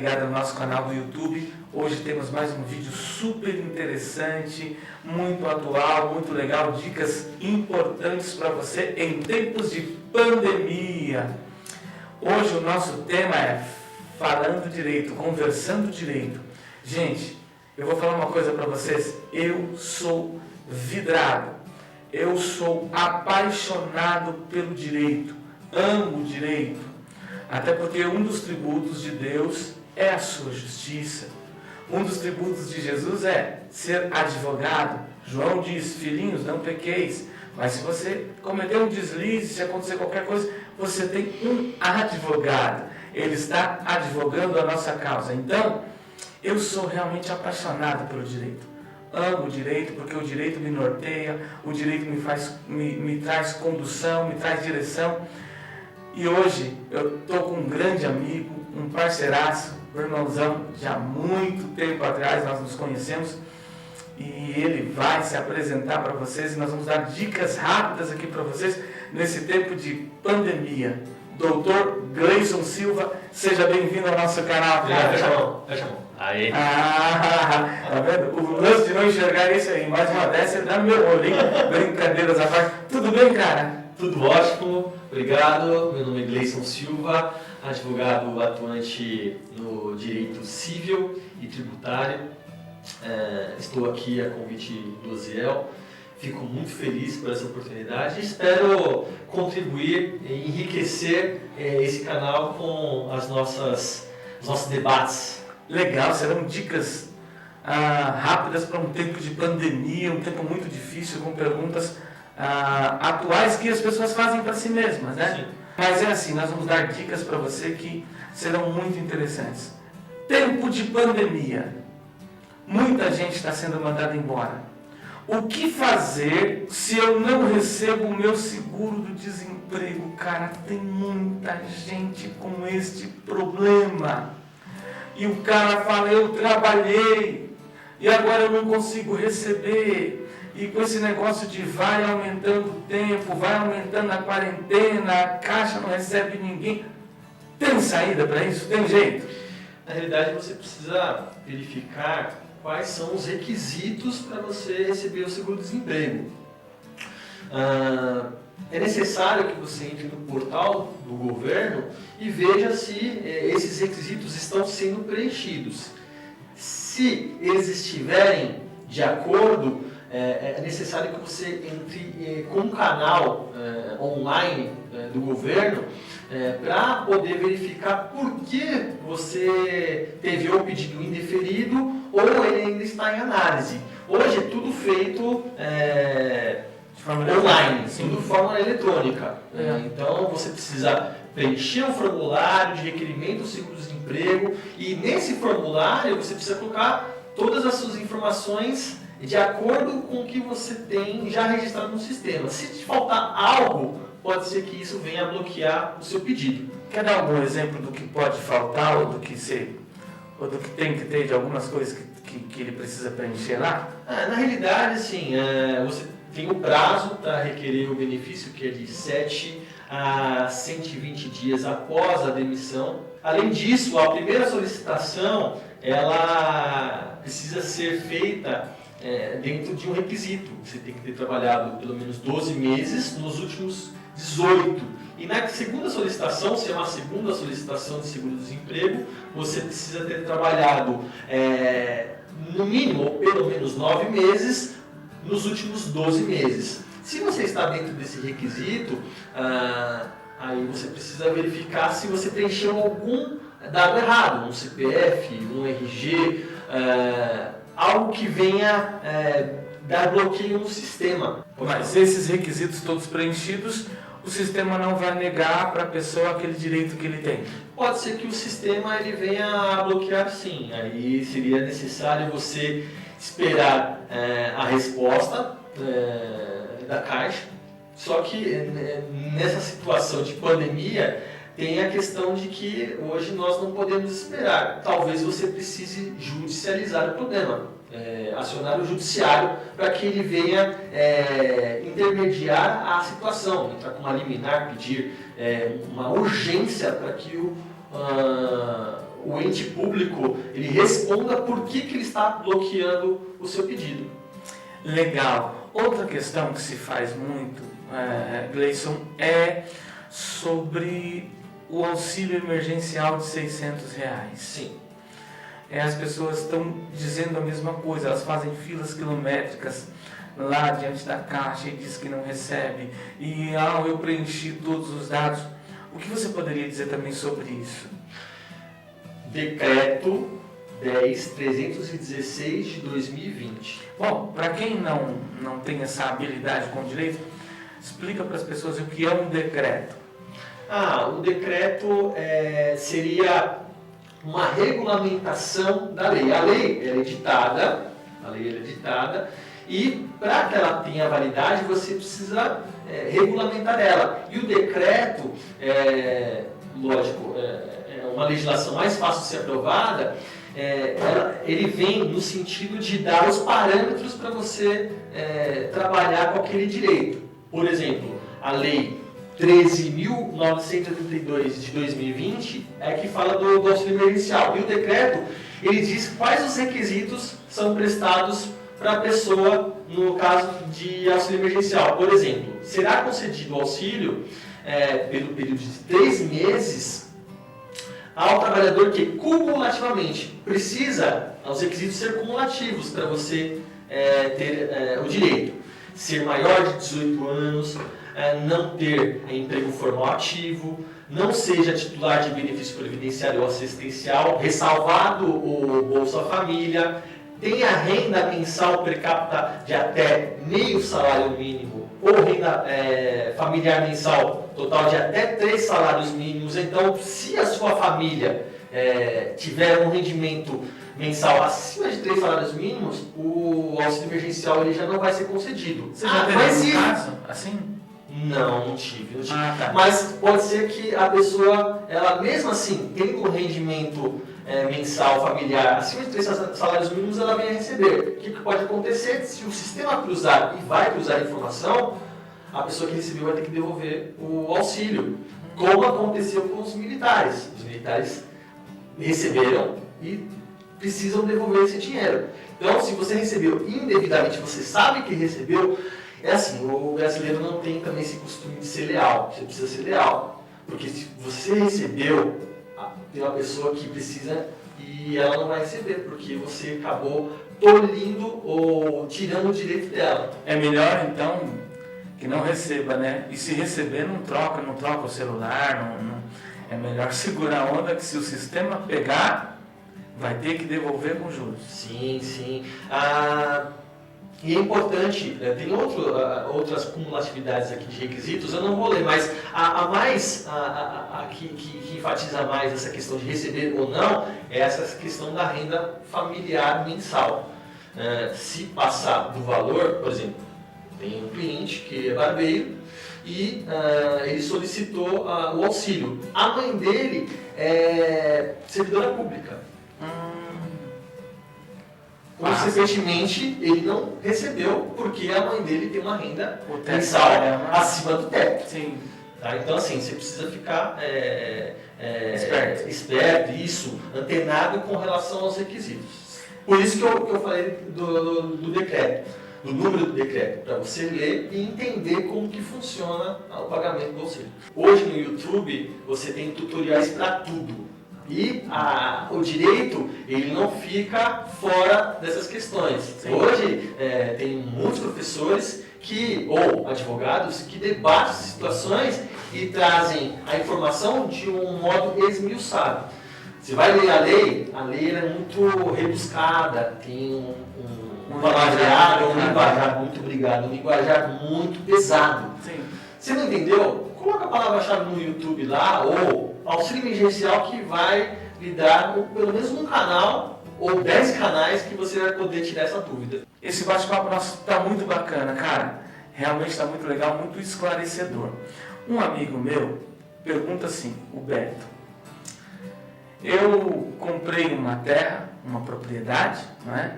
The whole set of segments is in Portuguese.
ligado no nosso canal do YouTube. Hoje temos mais um vídeo super interessante, muito atual, muito legal, dicas importantes para você em tempos de pandemia. Hoje o nosso tema é falando direito, conversando direito. Gente, eu vou falar uma coisa para vocês, eu sou vidrado, eu sou apaixonado pelo direito, amo o direito. Até porque um dos tributos de Deus é a sua justiça. Um dos tributos de Jesus é ser advogado. João diz, filhinhos, não pequeis. Mas se você cometer um deslize, se acontecer qualquer coisa, você tem um advogado. Ele está advogando a nossa causa. Então, eu sou realmente apaixonado pelo direito. Amo o direito porque o direito me norteia, o direito me traz condução, me traz direção. E hoje eu estou com um grande amigo, um parceiraço, um irmãozão, já há muito tempo atrás nós nos conhecemos, e ele vai se apresentar para vocês e nós vamos dar dicas rápidas aqui para vocês nesse tempo de pandemia. Doutor Gleison Silva, seja bem-vindo ao nosso canal. Fecha a mão. Aí. Tá vendo? O lance de não enxergar é isso aí, mais uma dessa é dar no meu olho, hein? Brincadeiras à parte. Tudo bem, cara? Tudo ótimo, obrigado. Meu nome é Gleison Silva, advogado atuante no direito civil e tributário. Estou aqui a convite do Oziel. Fico muito feliz por essa oportunidade e espero contribuir e enriquecer esse canal com os nossos debates. Legal, serão dicas rápidas para um tempo de pandemia, um tempo muito difícil, com perguntas atuais que as pessoas fazem para si mesmas, né? Sim. Mas é assim, nós vamos dar dicas para você que serão muito interessantes. Tempo de pandemia. Muita gente está sendo mandada embora. O que fazer se eu não recebo o meu seguro do desemprego? Cara, tem muita gente com este problema. E o cara fala, eu trabalhei e agora eu não consigo receber. E com esse negócio de vai aumentando o tempo, vai aumentando a quarentena, a caixa não recebe ninguém. Tem saída para isso? Tem jeito? Na realidade, você precisa verificar quais são os requisitos para você receber o seguro-desemprego. É necessário que você entre no portal do governo e veja se esses requisitos estão sendo preenchidos. Se eles estiverem de acordo, é necessário que você entre com um canal online do governo para poder verificar por que você teve o pedido indeferido ou ele ainda está em análise. Hoje é tudo feito de forma online, tudo de forma eletrônica. Então você precisa preencher um formulário de requerimento do seguro-desemprego e nesse formulário você precisa colocar todas as suas informações de acordo com o que você tem já registrado no sistema. Se te faltar algo, pode ser que isso venha a bloquear o seu pedido. Quer dar algum exemplo do que pode faltar ou do que tem que ter, de algumas coisas que ele precisa preencher lá? Na realidade, assim, você tem o prazo para requerer o benefício, que é de 7 a 120 dias após a demissão. Além disso, a primeira solicitação ela precisa ser feita dentro de um requisito. Você tem que ter trabalhado pelo menos 12 meses nos últimos 18. E na segunda solicitação, se é uma segunda solicitação de seguro-desemprego, você precisa ter trabalhado no mínimo, ou pelo menos 9 meses, nos últimos 12 meses. Se você está dentro desse requisito, aí você precisa verificar se você preencheu algum dado errado, um CPF, um RG, algo que venha dar bloqueio no sistema. Mas esses requisitos todos preenchidos, o sistema não vai negar para a pessoa aquele direito que ele tem? Pode ser que o sistema ele venha a bloquear sim. Aí seria necessário você esperar a resposta da Caixa. Só que nessa situação de pandemia, tem a questão de que hoje nós não podemos esperar. Talvez você precise judicializar o problema, acionar o judiciário para que ele venha intermediar a situação, entrar com uma liminar, pedir uma urgência para que o ente público ele responda por que ele está bloqueando o seu pedido. Legal. Outra questão que se faz muito, Gleison, é sobre o auxílio emergencial de R$600. Sim. As pessoas estão dizendo a mesma coisa, elas fazem filas quilométricas lá diante da caixa e diz que não recebe. E eu preenchi todos os dados. O que você poderia dizer também sobre isso? Decreto 10.316 de 2020. Bom, para quem não tem essa habilidade com o direito, explica para as pessoas o que é um decreto. O decreto seria uma regulamentação da lei. A lei é editada, e para que ela tenha validade, você precisa regulamentar ela. E o decreto, lógico, é uma legislação mais fácil de ser aprovada, ele vem no sentido de dar os parâmetros para você trabalhar com aquele direito. Por exemplo, a lei 13.982 de 2020 é que fala do auxílio emergencial. E o decreto, ele diz quais os requisitos são prestados para a pessoa no caso de auxílio emergencial. Por exemplo, será concedido o auxílio pelo período de 3 meses ao trabalhador que cumulativamente precisa, os requisitos ser cumulativos para você ter o direito. Ser maior de 18 anos, não ter emprego formal ativo, não seja titular de benefício previdenciário ou assistencial, ressalvado o Bolsa Família, tenha renda mensal per capita de até meio salário mínimo ou renda familiar mensal total de até 3 salários mínimos. Então, se a sua família tiver um rendimento mensal acima de 3 salários mínimos, o auxílio emergencial ele já não vai ser concedido. Você já teve um caso assim? Não tive. Tá. Mas pode ser que a pessoa, ela mesmo assim, tendo um rendimento mensal familiar acima de 3 salários mínimos, ela venha receber. O que pode acontecer? Se o sistema cruzar e vai cruzar a informação, a pessoa que recebeu vai ter que devolver o auxílio, como aconteceu com os militares. Os militares receberam e precisam devolver esse dinheiro. Então, se você recebeu indevidamente, você sabe que recebeu, o brasileiro não tem também esse costume de ser leal. Você precisa ser leal. Porque se você recebeu, tem uma pessoa que precisa e ela não vai receber, porque você acabou tolhindo ou tirando o direito dela. É melhor, então, que não receba, né? E se receber, não troca o celular, é melhor segurar a onda, que se o sistema pegar, vai ter que devolver com juros. Sim. E é importante, tem outras cumulatividades aqui de requisitos, eu não vou ler, mas a que enfatiza mais essa questão de receber ou não é essa questão da renda familiar mensal. Se passar do valor, por exemplo, tem um cliente que é barbeiro e ele solicitou o auxílio. A mãe dele é servidora pública. Consequentemente, ele não recebeu porque a mãe dele tem uma renda mensal acima do teto. Sim. Tá? Então, assim, você precisa ficar esperto, antenado com relação aos requisitos. Por isso que eu falei do decreto, do número do decreto, para você ler e entender como que funciona o pagamento do auxílio. Hoje no YouTube, você tem tutoriais para tudo. E o direito, ele não fica fora dessas questões. Sim. Hoje, tem muitos professores ou advogados que debatem situações e trazem a informação de um modo esmiuçado. Você vai ler a lei é muito rebuscada, tem um palavreado, um linguajar muito pesado. Sim. Você não entendeu? Coloca a palavra-chave no YouTube lá, ou auxílio emergencial, que vai lhe dar pelo menos um canal ou 10 canais que você vai poder tirar essa dúvida. Esse bate-papo nosso está muito bacana, cara. Realmente está muito legal, muito esclarecedor. Um amigo meu pergunta assim, o Beto. Eu comprei uma terra, uma propriedade, não é?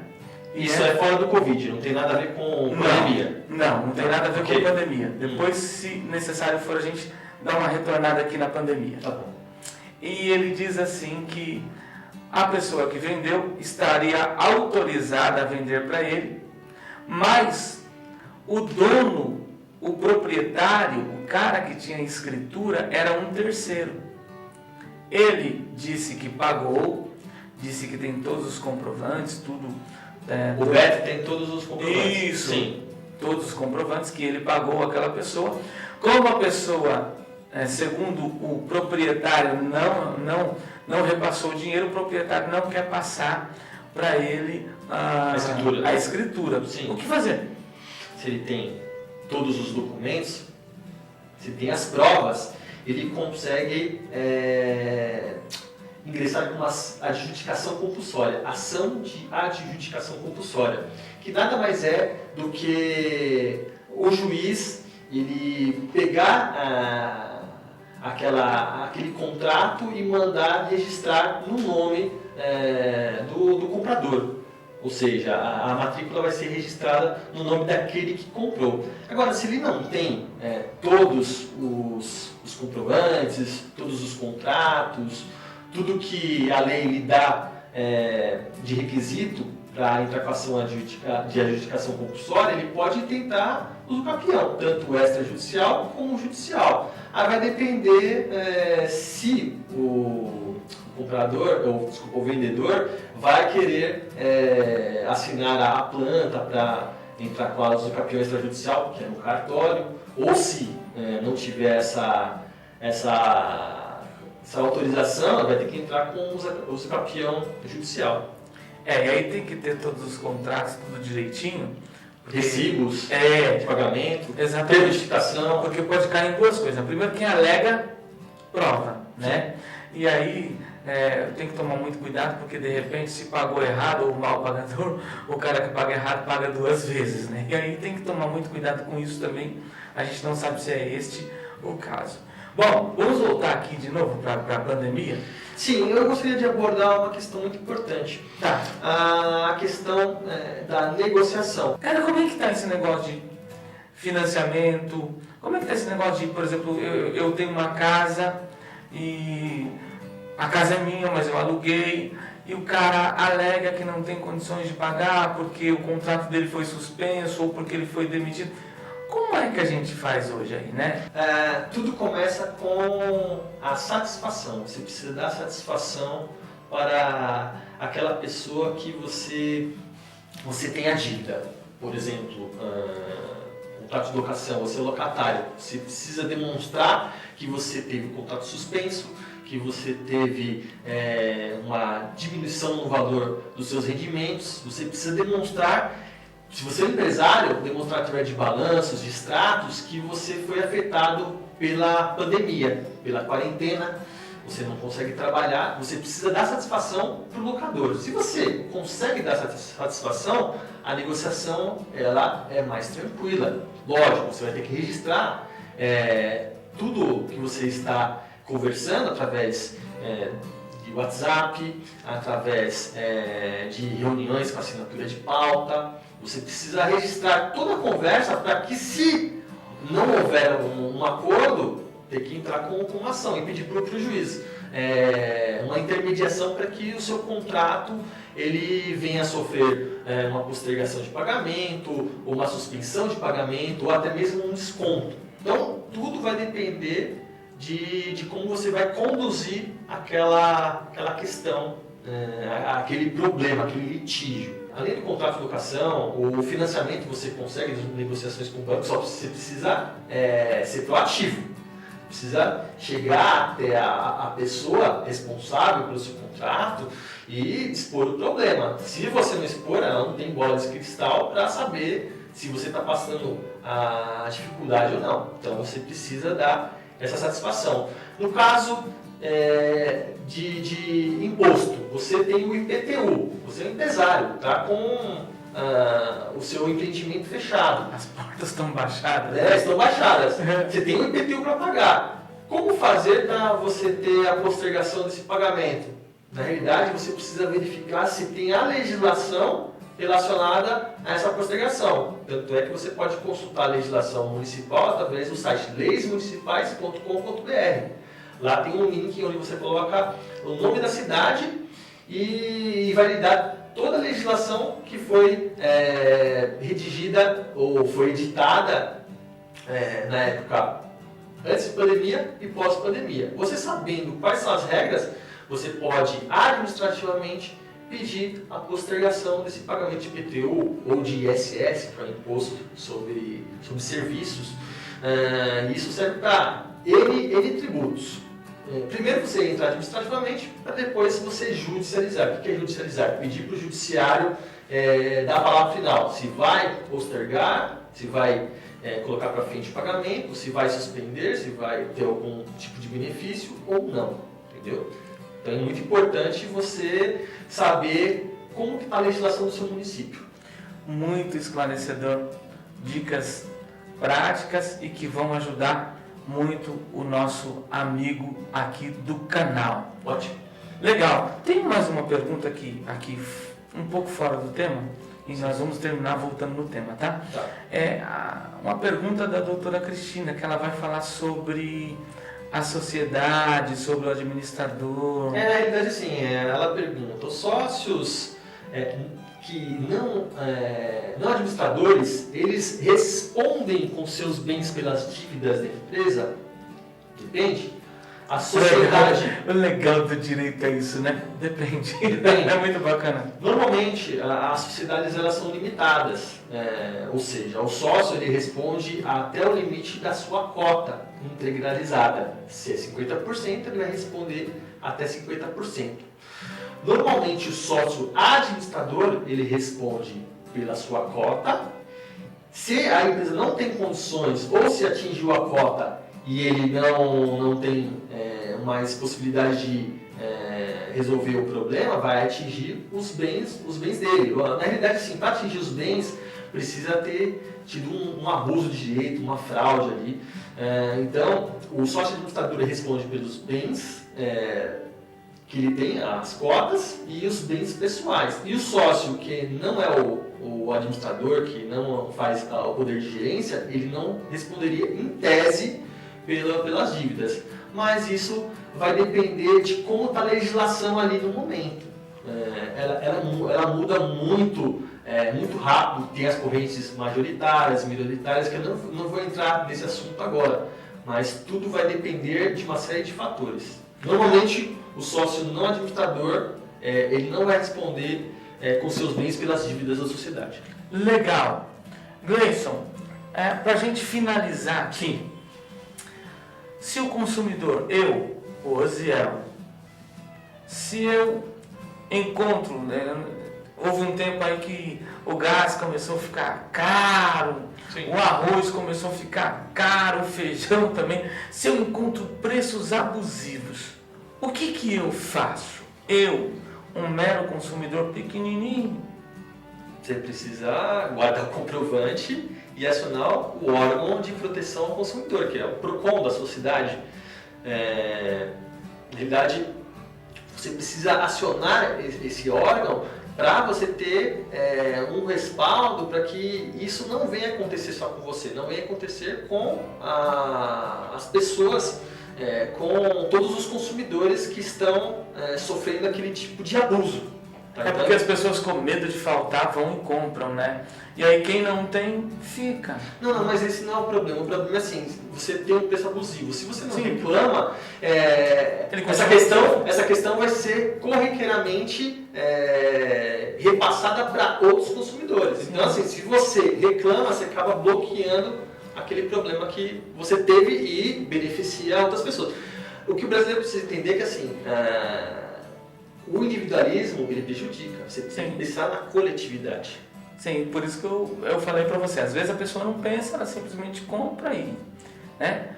Isso é fora do Covid, não tem nada a ver com pandemia. Não tem nada a ver com pandemia. Depois, se necessário for, a gente dá uma retornada aqui na pandemia. Tá bom. E ele diz assim que a pessoa que vendeu estaria autorizada a vender para ele, mas o dono, o proprietário, o cara que tinha a escritura era um terceiro. Ele disse que pagou, disse que tem todos os comprovantes, tudo. O Beto tem todos os comprovantes. Isso, sim. Todos os comprovantes que ele pagou aquela pessoa. Como a pessoa, segundo o proprietário, não repassou o dinheiro, o proprietário não quer passar para ele a escritura. Sim. O que fazer? Se ele tem todos os documentos, se tem as provas, ele consegue ingressar com uma adjudicação compulsória, ação de adjudicação compulsória, que nada mais é do que o juiz ele pegar aquele contrato e mandar registrar no nome do comprador. Ou seja, a matrícula vai ser registrada no nome daquele que comprou. Agora, se ele não tem todos os comprovantes, todos os contratos, tudo que a lei lhe dá de requisito para entrar com ação de adjudicação compulsória, ele pode tentar uso capião, tanto extrajudicial como judicial. Aí vai depender se o comprador, o vendedor, vai querer assinar a planta para entrar com a uso capião extrajudicial, que é no cartório, ou se não tiver essa autorização, vai ter que entrar com o uso capião judicial. E aí tem que ter todos os contratos, tudo direitinho. Recibos de pagamento, exatamente, certificação. Porque pode cair em duas coisas. Primeiro, quem alega, prova, né? E aí tem que tomar muito cuidado, porque de repente se pagou errado ou o mal pagador, o cara que paga errado paga duas vezes, né? E aí tem que tomar muito cuidado com isso também. A gente não sabe se é este o caso. Bom, vamos voltar aqui de novo para a pandemia. Sim, eu gostaria de abordar uma questão muito importante. Tá. A questão da negociação. Cara, como é que está esse negócio de financiamento? Como é que está esse negócio de, por exemplo, eu tenho uma casa e a casa é minha, mas eu aluguei, e o cara alega que não tem condições de pagar porque o contrato dele foi suspenso ou porque ele foi demitido. Como é que a gente faz hoje aí, né? Tudo começa com a satisfação. Você precisa dar satisfação para aquela pessoa que você tem a dívida. Por exemplo, contrato de locação, você é locatário. Você precisa demonstrar que você teve o contrato suspenso, que você teve uma diminuição no valor dos seus rendimentos. Você precisa demonstrar. Se você é empresário, demonstrar através de balanços, de extratos, que você foi afetado pela pandemia, pela quarentena, você não consegue trabalhar, você precisa dar satisfação para o locador. Se você consegue dar satisfação, a negociação ela é mais tranquila. Lógico, você vai ter que registrar tudo que você está conversando através de WhatsApp, através de reuniões com assinatura de pauta. Você precisa registrar toda a conversa para que, se não houver um acordo, ter que entrar com uma ação e pedir para o juiz uma intermediação para que o seu contrato ele venha a sofrer uma postergação de pagamento, ou uma suspensão de pagamento, ou até mesmo um desconto. Então, tudo vai depender de como você vai conduzir aquela questão, aquele problema, aquele litígio. Além do contrato de locação, o financiamento que você consegue nas negociações com o banco, só você precisa ser proativo. Precisa chegar até a pessoa responsável pelo seu contrato e expor o problema. Se você não expor, ela não tem bola de cristal para saber se você está passando a dificuldade ou não. Então você precisa dar essa satisfação. No caso de imposto, você tem o IPTU, você é um empresário, está com o seu empreendimento fechado. As portas estão baixadas. Estão baixadas. Você tem o IPTU para pagar. Como fazer para você ter a postergação desse pagamento? Na realidade, você precisa verificar se tem a legislação relacionada a essa postergação. Tanto é que você pode consultar a legislação municipal através do site leismunicipais.com.br. Lá tem um link onde você coloca o nome da cidade e validar toda a legislação que foi redigida ou foi editada na época antes de pandemia e pós-pandemia. Você sabendo quais são as regras, você pode administrativamente pedir a postergação desse pagamento de IPTU ou de ISS, para Imposto sobre Serviços. Isso serve para N tributos. Primeiro você entra administrativamente, para depois você judicializar. O que é judicializar? Pedir para o judiciário dar a palavra final. Se vai postergar, se vai colocar para frente o pagamento, se vai suspender, se vai ter algum tipo de benefício ou não. Entendeu? Então é muito importante você saber como está a legislação do seu município. Muito esclarecedor. Dicas práticas e que vão ajudar muito o nosso amigo aqui do canal. Ótimo. Legal. Tem mais uma pergunta aqui um pouco fora do tema e nós vamos terminar voltando no tema, tá? Tá. Uma pergunta da doutora Cristina, que ela vai falar sobre a sociedade, sobre o administrador. Na realidade, assim, ela pergunta, os sócios que não administradores, eles respondem com seus bens pelas dívidas da empresa? Depende. A sociedade... O legal do direito é isso, né? Depende. É muito bacana. Normalmente, as sociedades elas são limitadas, ou seja, o sócio ele responde até o limite da sua cota integralizada. Se é 50%, ele vai responder até 50%. Normalmente, o sócio administrador ele responde pela sua cota. Se a empresa não tem condições ou se atingiu a cota e ele não tem mais possibilidade de resolver o problema, vai atingir os bens dele. Na realidade, sim, para atingir os bens, precisa ter tido um abuso de direito, uma fraude ali. Então, o sócio administrador responde pelos bens que ele tem, as cotas e os bens pessoais. E o sócio, que não é o administrador, que não faz o poder de gerência, ele não responderia em tese pelas dívidas. Mas isso vai depender de como está a legislação ali no momento. Ela muda muito rápido, tem as correntes majoritárias, minoritárias, que eu não vou entrar nesse assunto agora, mas tudo vai depender de uma série de fatores. Normalmente, o sócio não administrador, ele não vai responder com seus bens pelas dívidas da sociedade. Legal. Gleison, para a gente finalizar aqui, se o consumidor, o Oziel, se eu encontro, houve um tempo aí que o gás começou a ficar caro, sim, o arroz começou a ficar caro, o feijão também, se eu encontro preços abusivos, o que eu faço? Eu, um mero consumidor pequenininho. Você precisa guardar o comprovante e acionar o órgão de proteção ao consumidor, que é o PROCON da sociedade. Na realidade, você precisa acionar esse órgão para você ter um respaldo para que isso não venha acontecer só com você, não venha acontecer com as pessoas, com todos os consumidores que estão sofrendo aquele tipo de abuso. Tá? Porque as pessoas com medo de faltar vão e compram, né? E aí quem não tem, fica. Não, mas esse não é o problema. O problema é assim, você tem um preço abusivo. Se você não Sim, reclama, essa questão vai ser corriqueiramente repassada para outros consumidores. Sim. Então, assim, se você reclama, você acaba bloqueando aquele problema que você teve e beneficia outras pessoas. O que o brasileiro precisa entender é que, assim, o individualismo, ele prejudica. Você tem que pensar na coletividade. Sim, por isso que eu falei para você. Às vezes a pessoa não pensa, ela simplesmente compra aí, né?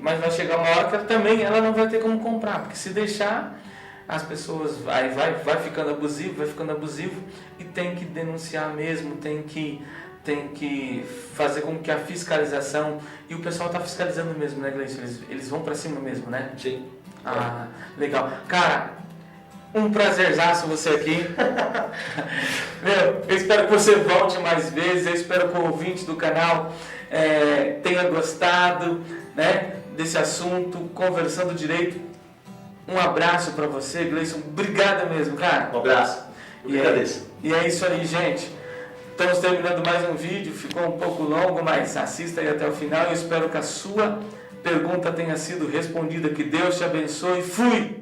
Mas vai chegar uma hora que ela não vai ter como comprar, porque se deixar, as pessoas vai ficando abusivo e tem que denunciar mesmo, tem que fazer com que a fiscalização, e o pessoal está fiscalizando mesmo, né, Gleison? Eles vão para cima mesmo, né? Sim. Ah, legal. Cara, um prazerzaço você aqui. Eu espero que você volte mais vezes. Eu espero que o ouvinte do canal tenha gostado, né, desse assunto, conversando direito. Um abraço para você, Gleison. Obrigado mesmo, cara. Um abraço. Eu agradeço. E é isso aí, gente. Estamos terminando mais um vídeo. Ficou um pouco longo, mas assista aí até o final. Eu espero que a sua pergunta tenha sido respondida. Que Deus te abençoe. Fui!